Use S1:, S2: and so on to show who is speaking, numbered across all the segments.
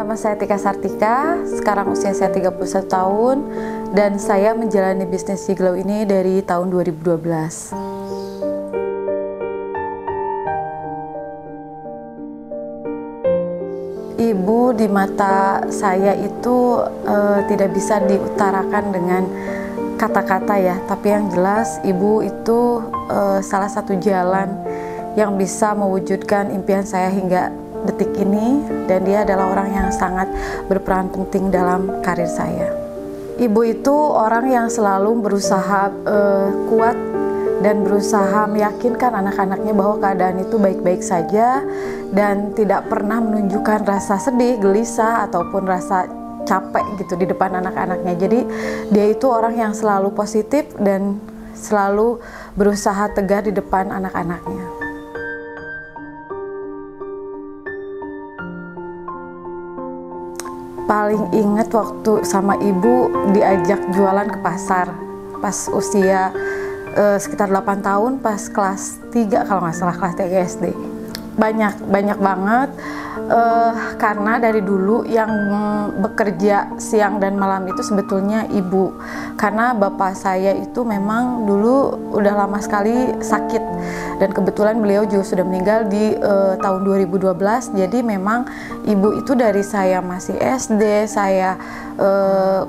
S1: Nama saya Tika Sartika, sekarang usia saya 31 tahun dan saya menjalani bisnis Jiglo ini dari tahun 2012. Ibu di mata saya itu tidak bisa diutarakan dengan kata-kata ya, tapi yang jelas ibu itu salah satu jalan yang bisa mewujudkan impian saya hingga detik ini, dan dia adalah orang yang sangat berperan penting dalam karir saya. Ibu itu orang yang selalu berusaha kuat dan berusaha meyakinkan anak-anaknya bahwa keadaan itu baik-baik saja dan tidak pernah menunjukkan rasa sedih, gelisah, ataupun rasa capek gitu di depan anak-anaknya. Jadi dia itu orang yang selalu positif dan selalu berusaha tegar di depan anak-anaknya. Paling ingat waktu sama ibu diajak jualan ke pasar pas usia sekitar 8 tahun, pas kelas 3 kalau nggak salah, kelas 3 SD. Banyak banget karena dari dulu yang bekerja siang dan malam itu sebetulnya ibu, karena bapak saya itu memang dulu udah lama sekali sakit dan kebetulan beliau juga sudah meninggal di tahun 2012. Jadi memang ibu itu dari saya masih SD, saya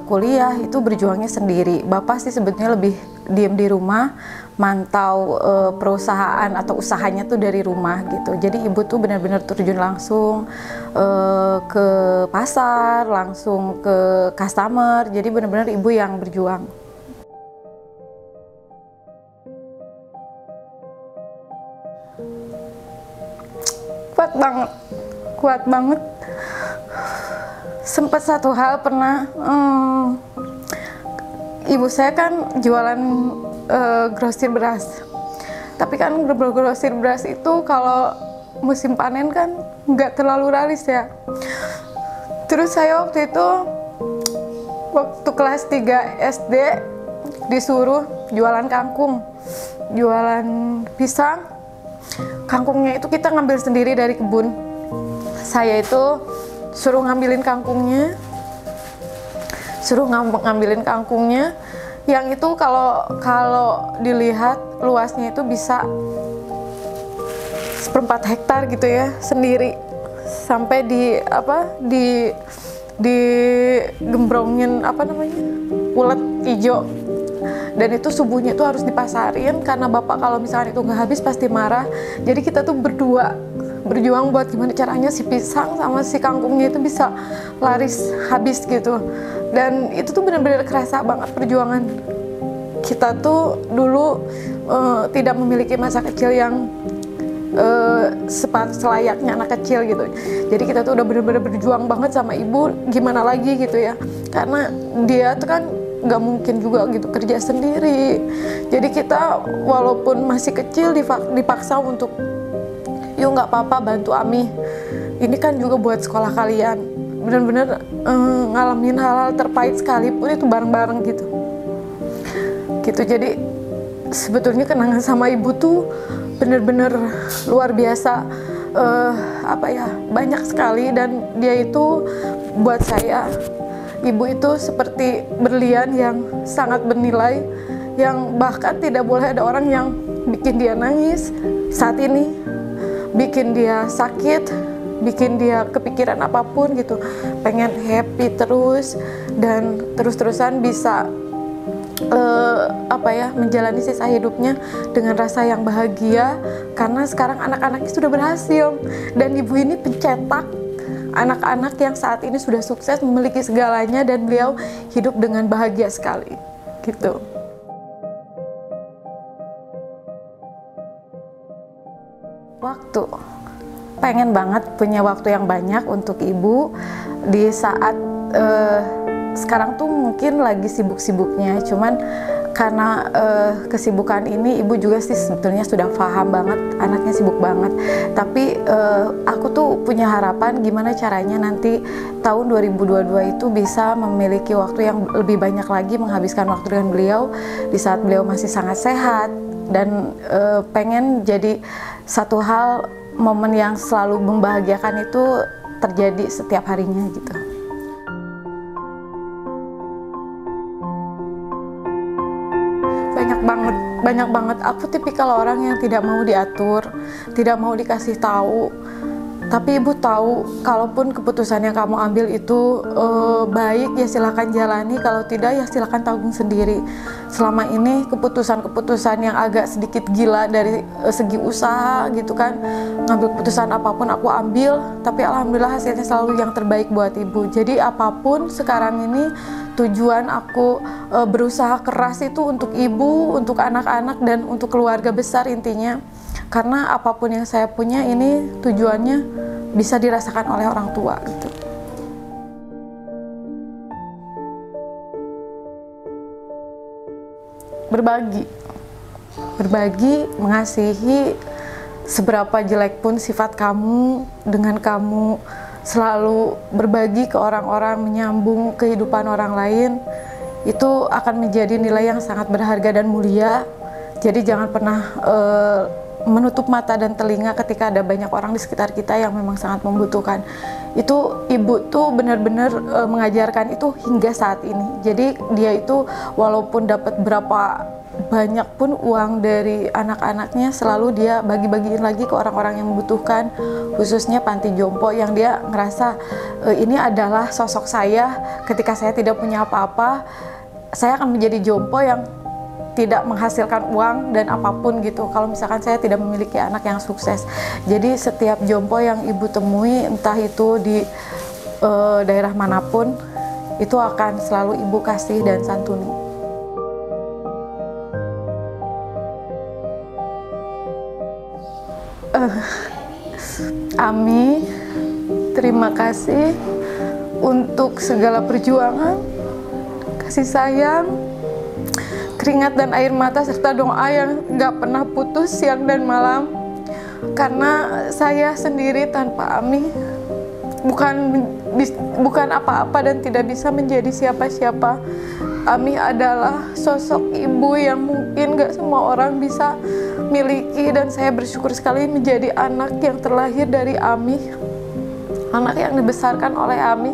S1: kuliah itu berjuangnya sendiri. Bapak sih sebetulnya lebih diem di rumah, mantau perusahaan atau usahanya tuh dari rumah gitu. Jadi ibu tuh benar-benar terjun langsung ke pasar, langsung ke customer. Jadi benar-benar ibu yang berjuang. Kuat banget. Sempat satu hal pernah, ibu saya kan jualan grosir beras. Tapi kan grosir beras itu kalau musim panen kan nggak terlalu laris ya. Terus saya waktu itu, waktu kelas 3 SD disuruh jualan kangkung, jualan pisang. Kangkungnya itu kita ngambil sendiri dari kebun. Saya itu suruh ngambilin kangkungnya, yang itu kalau dilihat luasnya itu bisa 1/4 hektar gitu ya, sendiri, sampai di gembrongin ulet hijau. Dan itu subuhnya itu harus dipasarin karena bapak kalau misalnya itu nggak habis pasti marah. Jadi kita tuh berdua berjuang buat gimana caranya si pisang sama si kangkungnya itu bisa laris habis gitu. Dan itu tuh benar-benar kerasa banget perjuangan kita tuh dulu tidak memiliki masa kecil yang selayaknya anak kecil gitu. Jadi kita tuh udah benar-benar berjuang banget sama ibu, gimana lagi gitu ya, karena dia tuh kan nggak mungkin juga gitu kerja sendiri. Jadi kita walaupun masih kecil dipaksa untuk yuk nggak apa-apa bantu Ami, ini kan juga buat sekolah kalian. Benar-benar ngalamin hal-hal terpahit sekalipun itu bareng-bareng gitu. Jadi sebetulnya kenangan sama ibu tuh benar-benar luar biasa, banyak sekali. Dan dia itu buat saya, ibu itu seperti berlian yang sangat bernilai, yang bahkan tidak boleh ada orang yang bikin dia nangis saat ini, bikin dia sakit, bikin dia kepikiran apapun gitu. Pengen happy terus dan terus-terusan bisa menjalani sisa hidupnya dengan rasa yang bahagia, karena sekarang anak-anaknya sudah berhasil dan ibu ini pencetak anak-anak yang saat ini sudah sukses, memiliki segalanya, dan beliau hidup dengan bahagia sekali gitu. Waktu, pengen banget punya waktu yang banyak untuk ibu di saat sekarang tuh mungkin lagi sibuk-sibuknya, cuman karena kesibukan ini ibu juga sih sebetulnya sudah paham banget anaknya sibuk banget. Tapi aku tuh punya harapan gimana caranya nanti tahun 2022 itu bisa memiliki waktu yang lebih banyak lagi, menghabiskan waktu dengan beliau di saat beliau masih sangat sehat, dan pengen jadi satu hal, momen yang selalu membahagiakan itu terjadi setiap harinya gitu. Banyak banget. Aku tipikal orang yang tidak mau diatur, tidak mau dikasih tahu. Tapi ibu tahu, kalaupun keputusan yang kamu ambil itu baik, ya silakan jalani. Kalau tidak, ya silakan tanggung sendiri. Selama ini keputusan-keputusan yang agak sedikit gila dari segi usaha gitu kan, ngambil keputusan apapun aku ambil, tapi alhamdulillah hasilnya selalu yang terbaik buat ibu. Jadi apapun sekarang ini, tujuan aku berusaha keras itu untuk ibu, untuk anak-anak, dan untuk keluarga besar intinya. Karena apapun yang saya punya ini tujuannya bisa dirasakan oleh orang tua gitu. Berbagi, mengasihi. Seberapa jelek pun sifat kamu, dengan kamu selalu berbagi ke orang-orang, menyambung kehidupan orang lain, itu akan menjadi nilai yang sangat berharga dan mulia. Jadi jangan pernah menutup mata dan telinga ketika ada banyak orang di sekitar kita yang memang sangat membutuhkan. Itu ibu tuh benar-benar mengajarkan itu hingga saat ini. Jadi dia itu walaupun dapat berapa banyak pun uang dari anak-anaknya, selalu dia bagi-bagiin lagi ke orang-orang yang membutuhkan, khususnya panti jompo yang dia ngerasa ini adalah sosok saya ketika saya tidak punya apa-apa. Saya akan menjadi jompo yang tidak menghasilkan uang dan apapun gitu, kalau misalkan saya tidak memiliki anak yang sukses. Jadi setiap jompo yang ibu temui, entah itu di daerah manapun, itu akan selalu ibu kasih dan santuni. Ami, terima kasih untuk segala perjuangan, kasih sayang, keringat dan air mata, serta doa yang gak pernah putus siang dan malam. Karena saya sendiri tanpa Ami bukan apa-apa dan tidak bisa menjadi siapa-siapa. Ami adalah sosok ibu yang mungkin gak semua orang bisa miliki, dan saya bersyukur sekali menjadi anak yang terlahir dari Ami, anak yang dibesarkan oleh Ami.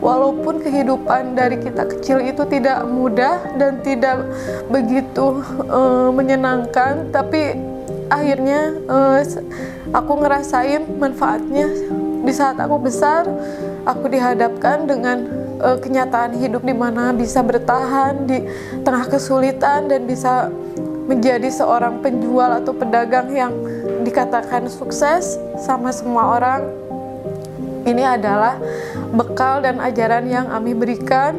S1: Walaupun kehidupan dari kita kecil itu tidak mudah dan tidak begitu menyenangkan, tapi akhirnya aku ngerasain manfaatnya. Di saat aku besar, aku dihadapkan dengan kenyataan hidup di mana bisa bertahan di tengah kesulitan dan bisa menjadi seorang penjual atau pedagang yang dikatakan sukses sama semua orang. Ini adalah bekal dan ajaran yang Ami berikan.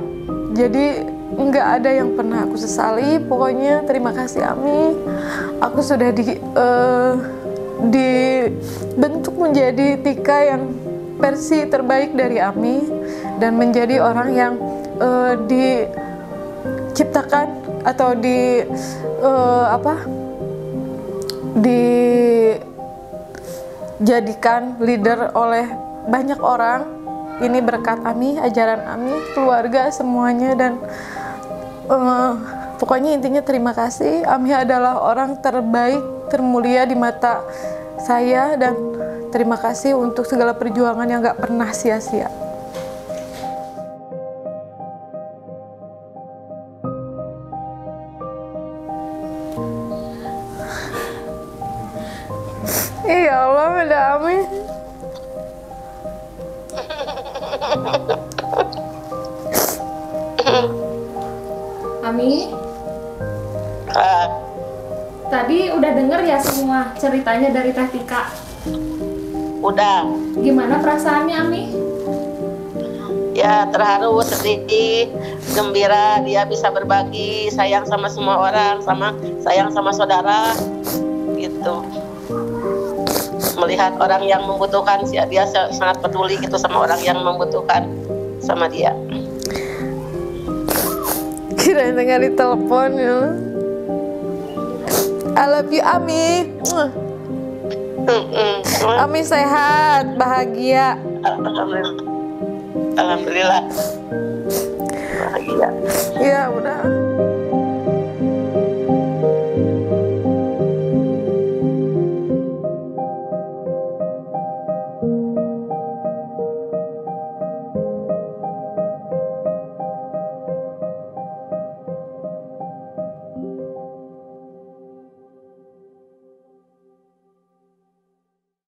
S1: Jadi nggak ada yang pernah aku sesali. Pokoknya terima kasih Ami. Aku sudah dibentuk menjadi Tika yang versi terbaik dari Ami, dan menjadi orang yang diciptakan atau dijadikan leader oleh banyak orang. Ini berkat Ami, ajaran Ami, keluarga, semuanya. Dan pokoknya intinya terima kasih. Ami adalah orang terbaik, termulia di mata saya, dan terima kasih untuk segala perjuangan yang gak pernah sia-sia. Ya Allah, ada Ami.
S2: Ami, tadi udah denger ya semua ceritanya dari Teh Tika?
S3: Udah.
S2: Gimana perasaannya Ami?
S3: Ya terharu, sedih, gembira, dia bisa berbagi, sayang sama semua orang, sayang sama saudara gitu. Melihat orang yang membutuhkan, dia sangat peduli gitu sama orang yang membutuhkan sama dia.
S1: Kirain tengah ditelepon ya. I love you Ami. Ami sehat, bahagia.
S3: Alhamdulillah. Bahagia.
S1: Ya udah.